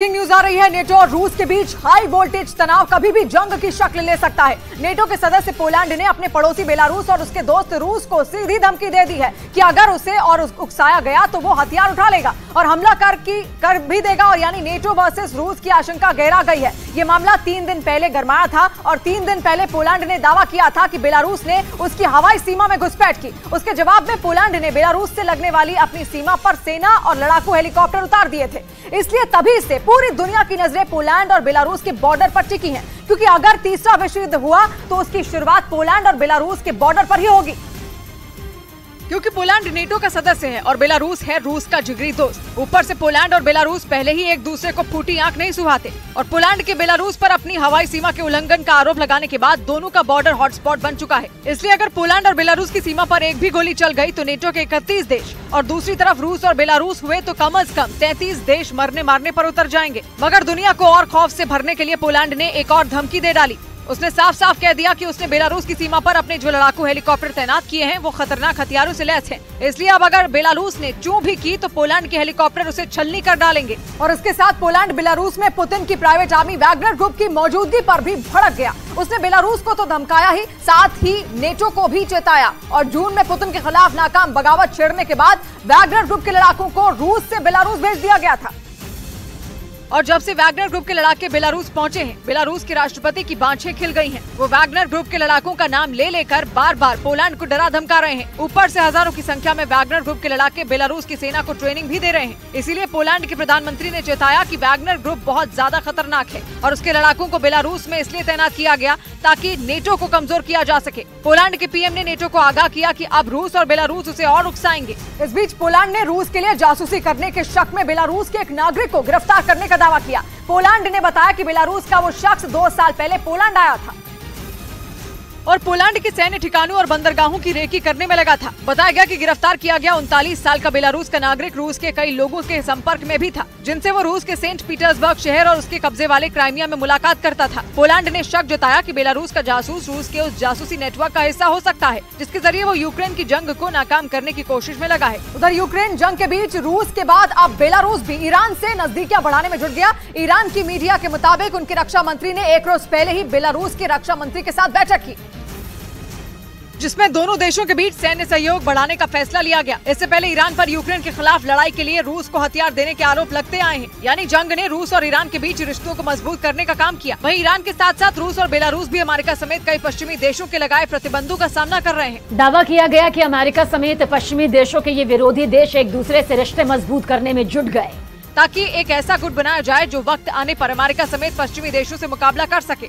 News आ रही है। NATO और रूस के बीच हाई वोल्टेज तनाव कभी भी जंग की शक्ल ले सकता है। नेटो के सदस्य पोलैंड ने अपने पड़ोसी बेलारूस और उसके दोस्त रूस को सीधी धमकी दे दी है कि अगर उसे और उकसाया गया तो वो हथियार उठा लेगा और हमला कर भी देगा। और यानी नेटो वर्सेस रूस की आशंका गहरा गई है। ये मामला 3 दिन पहले गरमाया था और 3 दिन पहले पोलैंड ने दावा किया था कि बेलारूस ने उसकी हवाई सीमा में घुसपैठ की। उसके जवाब में पोलैंड ने बेलारूस से लगने वाली अपनी सीमा पर सेना और लड़ाकू हेलीकॉप्टर उतार दिए थे। इसलिए तभी से पूरी दुनिया की नजरें पोलैंड और बेलारूस के बॉर्डर पर टिकी हैं, क्योंकि अगर तीसरा विश्व युद्ध हुआ तो उसकी शुरुआत पोलैंड और बेलारूस के बॉर्डर पर ही होगी। क्योंकि पोलैंड नेटो का सदस्य है और बेलारूस है रूस का जिगरी दोस्त। ऊपर से पोलैंड और बेलारूस पहले ही एक दूसरे को फूटी आंख नहीं सुहाते और पोलैंड के बेलारूस पर अपनी हवाई सीमा के उल्लंघन का आरोप लगाने के बाद दोनों का बॉर्डर हॉटस्पॉट बन चुका है। इसलिए अगर पोलैंड और बेलारूस की सीमा पर एक भी गोली चल गई तो नेटो के 31 देश और दूसरी तरफ रूस और बेलारूस हुए तो कम से कम 33 देश मरने मारने पर उतर जाएंगे। मगर दुनिया को और खौफ से भरने के लिए पोलैंड ने एक और धमकी दे डाली। उसने साफ साफ कह दिया कि उसने बेलारूस की सीमा पर अपने जो लड़ाकू हेलीकॉप्टर तैनात किए हैं वो खतरनाक हथियारों से लैस हैं। इसलिए अब अगर बेलारूस ने चूं भी की तो पोलैंड के हेलीकॉप्टर उसे छलनी कर डालेंगे। और इसके साथ पोलैंड बेलारूस में पुतिन की प्राइवेट आर्मी वैगनर ग्रुप की मौजूदगी पर भी भड़क गया। उसने बेलारूस को तो धमकाया ही, साथ ही नेटो को भी चेताया। और जून में पुतिन के खिलाफ नाकाम बगावत छेड़ने के बाद वैगनर ग्रुप के लड़ाकों को रूस से बेलारूस भेज दिया गया था। और जब से वैगनर ग्रुप के लड़ाके बेलारूस पहुंचे हैं, बेलारूस के राष्ट्रपति की बाँछें खिल गई हैं। वो वैगनर ग्रुप के लड़ाकों का नाम ले लेकर बार बार पोलैंड को डरा धमका रहे हैं। ऊपर से हजारों की संख्या में वैगनर ग्रुप के लड़ाके बेलारूस की सेना को ट्रेनिंग भी दे रहे हैं। इसीलिए पोलैंड के प्रधानमंत्री ने चेताया कि वैगनर ग्रुप बहुत ज्यादा खतरनाक है और उसके लड़ाकों को बेलारूस में इसलिए तैनात किया गया ताकि नेटो को कमजोर किया जा सके। पोलैंड के पीएम ने नेटो को आगाह किया कि अब रूस और बेलारूस उसे और उकसाएंगे। इस बीच पोलैंड ने रूस के लिए जासूसी करने के शक में बेलारूस के एक नागरिक को गिरफ्तार करने का दावा किया। पोलैंड ने बताया कि बेलारूस का वो शख्स 2 साल पहले पोलैंड आया था और पोलैंड के सैन्य ठिकानों और बंदरगाहों की रेकी करने में लगा था। बताया गया कि गिरफ्तार किया गया 39 साल का बेलारूस का नागरिक रूस के कई लोगों के संपर्क में भी था, जिनसे वो रूस के सेंट पीटर्सबर्ग शहर और उसके कब्जे वाले क्राइमिया में मुलाकात करता था। पोलैंड ने शक जताया कि बेलारूस का जासूस रूस के उस जासूसी नेटवर्क का हिस्सा हो सकता है जिसके जरिए वो यूक्रेन की जंग को नाकाम करने की कोशिश में लगा है। उधर यूक्रेन जंग के बीच रूस के बाद अब बेलारूस भी ईरान से नजदीकियां बढ़ाने में जुट गया। ईरान की मीडिया के मुताबिक उनके रक्षा मंत्री ने एक रोज पहले ही बेलारूस के रक्षा मंत्री के साथ बैठक की, जिसमें दोनों देशों के बीच सैन्य सहयोग बढ़ाने का फैसला लिया गया। इससे पहले ईरान पर यूक्रेन के खिलाफ लड़ाई के लिए रूस को हथियार देने के आरोप लगते आए हैं। यानी जंग ने रूस और ईरान के बीच रिश्तों को मजबूत करने का काम किया। वहीं ईरान के साथ साथ रूस और बेलारूस भी अमेरिका समेत कई पश्चिमी देशों के लगाए प्रतिबंधों का सामना कर रहे हैं। दावा किया गया कि अमेरिका समेत पश्चिमी देशों के ये विरोधी देश एक दूसरे से रिश्ते मजबूत करने में जुट गए ताकि एक ऐसा गुट बनाया जाए जो वक्त आने पर अमेरिका समेत पश्चिमी देशों से मुकाबला कर सके।